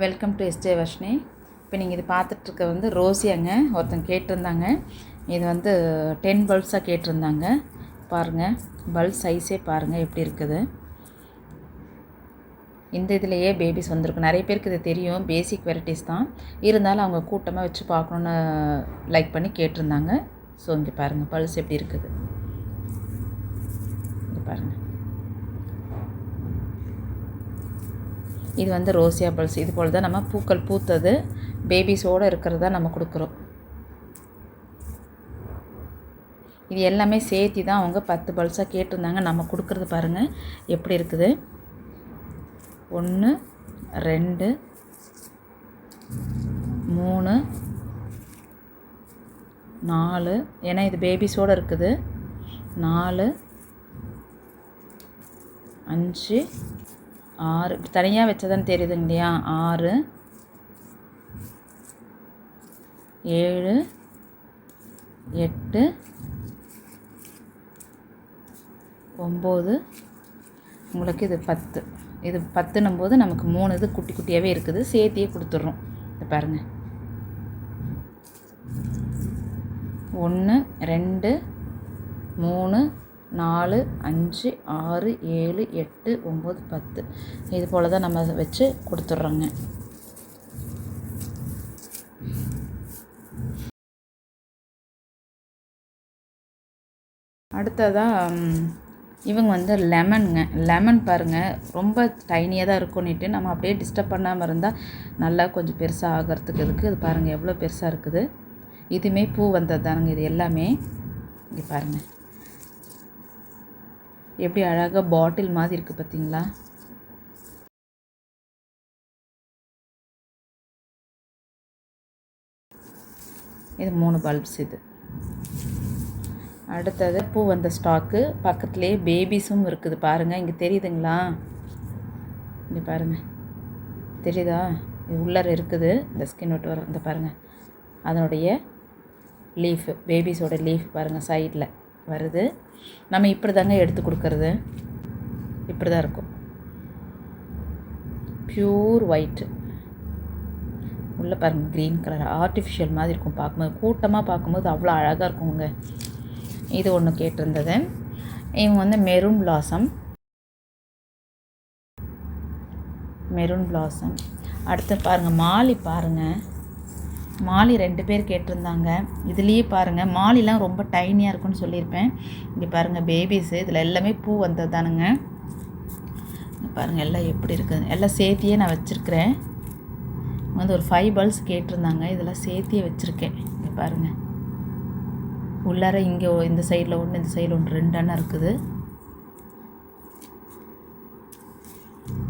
Welcome to SJ Varshini. இப்போ நீங்கள் இது பார்த்துட்ருக்க வந்து ரோசியாங்க. ஒருத்தங்க கேட்டிருந்தாங்க. இது வந்து 10 பல்ப்ஸாக கேட்டிருந்தாங்க. பாருங்கள், பல்ப் சைஸே பாருங்கள் எப்படி இருக்குது. இந்த இதுலேயே பேபிஸ் வந்திருக்கும். நிறைய பேருக்கு இது தெரியும், பேசிக் வெரைட்டிஸ் தான். இருந்தாலும் அவங்க கூட்டமாக வச்சு பார்க்கணுன்னு லைக் பண்ணி கேட்டிருந்தாங்க. ஸோ இங்கே பாருங்கள் பல்ஸ் எப்படி இருக்குது. இங்கே பாருங்கள், இது வந்து ரோசியா பல்ஸ். இது போல் தான் நம்ம பூக்கள் பூத்தது பேபிஸோடு இருக்கிறதா நம்ம கொடுக்குறோம். இது எல்லாமே சேர்த்தி தான் அவங்க 10 பல்ஸாக கேட்டிருந்தாங்க. நம்ம கொடுக்குறது பாருங்கள் எப்படி இருக்குது. 1 2 3 4, ஏன்னா இது பேபிஸோடு இருக்குது. 4 5 6, தனியாக வச்சதான்னு தெரியுதுங்க இல்லையா. 6 7 8 9, உங்களுக்கு இது 10. இது 10ன்னும் போது நமக்கு 3 இது குட்டி குட்டியாகவே இருக்குது, சேர்த்தியே கொடுத்துட்றோம். இது பாருங்கள், 1 2 3 4 5 6 7 8 9 10. இது போல் தான் நம்ம வச்சு கொடுத்துட்றோங்க. அடுத்ததாக இவங்க வந்து லெமனுங்க. லெமன் பாருங்கள் ரொம்ப டைனியாக தான் இருக்கும்னுட்டு நம்ம அப்படியே டிஸ்டர்ப் பண்ணாமல் இருந்தால் நல்லா கொஞ்சம் பெருசாக ஆகிறதுக்கு இருக்குது. இது பாருங்கள் எவ்வளோ பெருசாக இருக்குது. இதுவுமே பூ வந்தது தானுங்க. இது எல்லாமே இங்கே பாருங்கள் எப்படி அழகாக பாட்டில் மாதிரி இருக்குது பார்த்தீங்களா. இது 3 பல்ப்ஸ். இது அடுத்தது பூ வந்த ஸ்டாக்கு. பக்கத்துலேயே பேபிஸும் இருக்குது பாருங்கள். இங்கே தெரியுதுங்களா, இங்கே பாருங்கள் தெரியுதா. இது உள்ளார இருக்குது, இந்த ஸ்கின் விட்டு வர இந்த பாருங்கள் அதனுடைய லீஃபு, பேபிஸோட லீஃப் பாருங்கள் சைடில் வருது. நம்ம இப்படி தாங்க எடுத்து கொடுக்கறது, இப்படி தான் இருக்கும். ப்யூர் ஒயிட்டு, உள்ளே பாருங்கள் க்ரீன் கலர் ஆர்டிஃபிஷியல் மாதிரி இருக்கும். பார்க்கும்போது கூட்டமாக பார்க்கும்போது அவ்வளோ அழகாக இருக்குங்க. இது ஒன்று கேட்டிருந்தது. இவங்க வந்து மெரூன் பிளாசம். அடுத்து பாருங்கள் மாலி. பாருங்கள் மாலி 2 பேர் கேட்டிருந்தாங்க. இதுலேயே பாருங்கள் மாலிலாம் ரொம்ப டைனியாக இருக்குன்னு சொல்லியிருப்பேன். இங்கே பாருங்கள் பேபிஸு, இதில் எல்லாமே பூ வந்தது தானுங்க. இங்கே பாருங்கள் எல்லாம் எப்படி இருக்குது. எல்லாம் சேர்த்தியே நான் வச்சுருக்கிறேன். வந்து ஒரு 5 பல்ஸ் கேட்டிருந்தாங்க, இதெல்லாம் சேர்த்தியே வச்சுருக்கேன். இங்கே பாருங்கள் உள்ளார இங்கே இந்த சைடில் ஒன்று, இந்த சைடில் ஒன்று, 2 அண்ணா இருக்குது.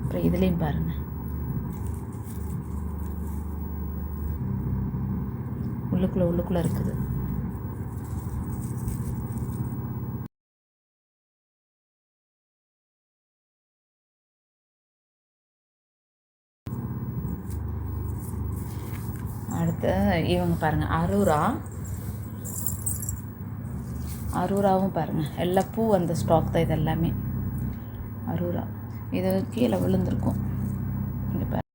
அப்புறம் இதுலேயும் பாருங்கள் உள்ளுக்குள்ளே இருக்குது. அடுத்து இவங்க பாருங்கள் அரூராவும் பாருங்கள் எல்லா பூ அந்த ஸ்டாக் தான். இது எல்லாமே அரூரா. இது கீழே விழுந்திருக்கும். இங்கே பாரு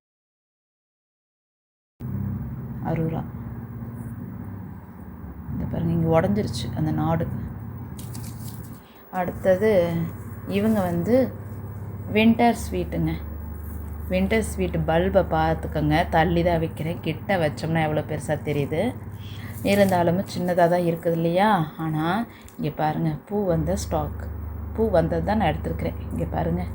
அரூரா. இந்த பாருங்கள் இங்கே உடஞ்சிருச்சு அந்த நாடு. அடுத்தது இவங்க வந்து வின்டர் ஸ்வீட்டுங்க. வின்டர் ஸ்வீட் பல்பை பார்த்துக்கோங்க. தள்ளி தான் வைக்கிறேன், கிட்ட வச்சோம்னா எவ்வளோ பெருசாக தெரியுது. இருந்தாலும் சின்னதாக தான் இருக்குது இல்லையா. ஆனால் இங்கே பாருங்கள் பூ வந்த ஸ்டாக், பூ வந்தது தான் நான் எடுத்துருக்கிறேன். இங்கே பாருங்கள்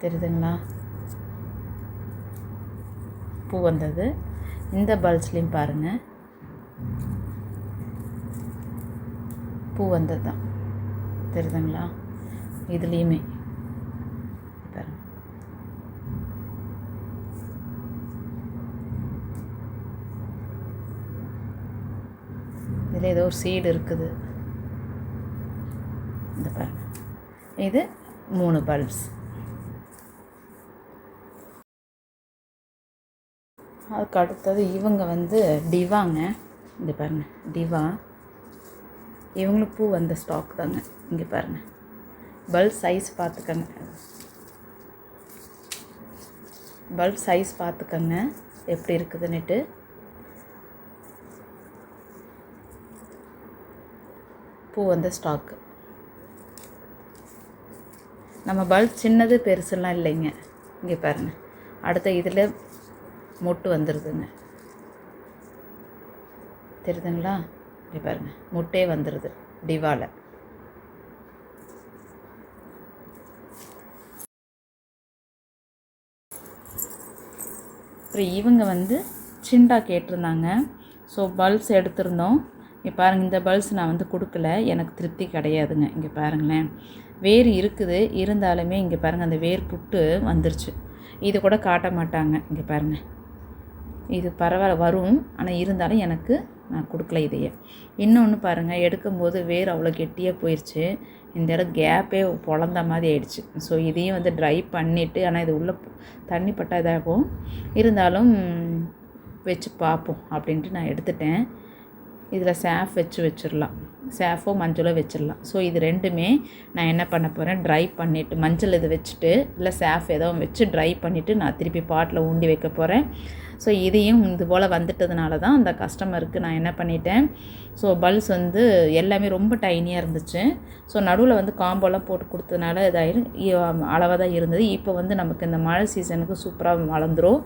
தெரியுதுங்களா, பூ வந்தது. இந்த பல்ஸ்லேயும் பாருங்கள் பூ வந்தது தான் தெரியுதுங்களா. இதுலேயுமே பாருங்கள் இதில் ஏதோ ஒரு சீடு இருக்குது. இந்த பாருங்கள் இது 3 பல்ப்ஸ். அதுக்கு அடுத்தது இவங்க வந்து டிவாங்க. இங்கே பாருங்கள் டிவா. இவங்களும் பூ வந்த ஸ்டாக் தாங்க. இங்கே பாருங்கள் பல்ப் சைஸ் பார்த்துக்கங்க. பல்ப் சைஸ் பார்த்துக்கங்க எப்படி இருக்குதுன்னுட்டு. பூ வந்த ஸ்டாக்கு. நம்ம பல்ப் சின்னது பெருசுலாம் இல்லைங்க. இங்கே பாருங்கள், அடுத்த இதில் மொட்டு வந்துடுதுங்க. தெரியுதுங்களா? இங்கே பாருங்கள், மொட்டே வந்துடுது டிவாவில். அப்புறம் இவங்க வந்து சிண்டா கேட்டிருந்தாங்க. ஸோ பல்ப்ஸ் எடுத்திருந்தோம். இங்கே பாருங்கள், இந்த பல்ப்ஸ் நான் வந்து கொடுக்கல, எனக்கு திருப்தி கிடையாதுங்க. இங்கே பாருங்களேன், வேர் இருக்குது, இருந்தாலுமே இங்கே பாருங்கள் அந்த வேர் புட்டு வந்துருச்சு. இது கூட காட்ட மாட்டாங்க. இங்கே பாருங்கள், இது பரவாயில்ல வரும், ஆனால் இருந்தாலும் எனக்கு நான் கொடுக்கல இதையே. இன்னொன்று பாருங்கள், எடுக்கும்போது வேர் அவ்வளோ கெட்டியாக போயிடுச்சு. இந்த இடம் கேப்பே பொழந்த மாதிரி ஆயிடுச்சு. ஸோ இதையும் வந்து ட்ரை பண்ணிவிட்டு, ஆனால் இது உள்ளே தண்ணி பட்டால் இதாகும், இருந்தாலும் வச்சு பார்ப்போம் அப்படின்ட்டு நான் எடுத்துட்டேன். இதில் சேஃப் வச்சிடலாம், சேஃபோ மஞ்சளோ வச்சிடலாம். ஸோ இது ரெண்டுமே நான் என்ன பண்ண போகிறேன், ட்ரை பண்ணிவிட்டு மஞ்சள் இது வச்சுட்டு இல்லை சேஃப் ஏதோ வச்சு ட்ரை பண்ணிவிட்டு நான் திருப்பி பாட்டில் ஊண்டி வைக்க போகிறேன். ஸோ இதையும் இது போல் வந்துட்டதுனால தான் அந்த கஸ்டமருக்கு நான் என்ன பண்ணிட்டேன், ஸோ பல்ஸ் வந்து எல்லாமே ரொம்ப டைனியாக இருந்துச்சு. ஸோ நடுவில் வந்து காம்போலாம் போட்டு கொடுத்ததுனால இதாயிரும் அளவாக தான் இருந்தது. இப்போ வந்து நமக்கு இந்த மழை சீசனுக்கு சூப்பராக வளர்ந்துடும்.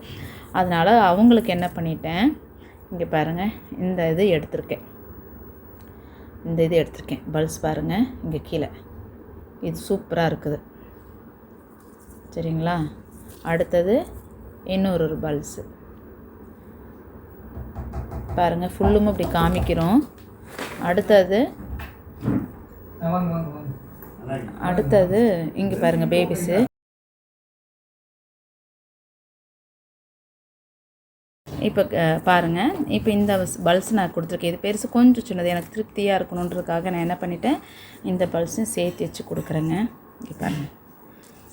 அதனால் அவங்களுக்கு என்ன பண்ணிட்டேன், இங்கே பாருங்கள், இந்த இது எடுத்திருக்கேன், பல்ஸ் பாருங்கள் இங்கே கீழே, இது சூப்பராக இருக்குது. சரிங்களா? அடுத்தது இன்னொரு பல்ஸு பாருங்கள், ஃபுல்லும் இப்படி காமிக்கிறோம். அடுத்தது இங்கே பாருங்கள் பேபிஸு. இப்போ பாருங்கள், இப்போ இந்த பல்ஸ் நான் கொடுத்துருக்கேன். இது பெருசு கொஞ்சம் சின்னது, எனக்கு திருப்தியாக இருக்கணுன்றதுக்காக நான் என்ன பண்ணிட்டேன், இந்த பல்ஸும் சேர்த்து வச்சு கொடுக்குறேங்க. இங்கே பாருங்கள்.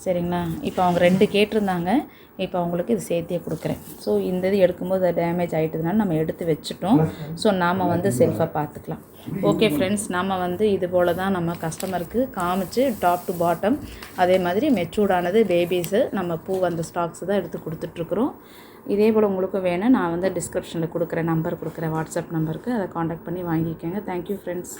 சரிங்களா? இப்போ அவங்க 2 கேட்டிருந்தாங்க, இப்போ அவங்களுக்கு இது சேர்த்தே கொடுக்குறேன். ஸோ இந்த இது எடுக்கும்போது அது டேமேஜ் ஆகிட்டதுனால நம்ம எடுத்து வச்சுட்டோம். ஸோ நாம் வந்து செல்ஃபாக பார்த்துக்கலாம். ஓகே ஃப்ரெண்ட்ஸ், நம்ம வந்து இது போல் தான் நம்ம கஸ்டமருக்கு காமிச்சு டாப் டு பாட்டம், அதே மாதிரி மெச்சூர்டானது பேபிஸு நம்ம பூ அந்த ஸ்டாக்ஸ் தான் எடுத்து கொடுத்துட்ருக்குறோம். இதே போல் உங்களுக்கும் வேணும், நான் வந்து டிஸ்கிரிப்ஷனில் கொடுக்குறேன், நம்பர் கொடுக்குறேன், வாட்ஸ்அப் நம்பருக்கு, அதை காண்டாக்ட் பண்ணி வாங்கிக்கோங்க. Thank you friends.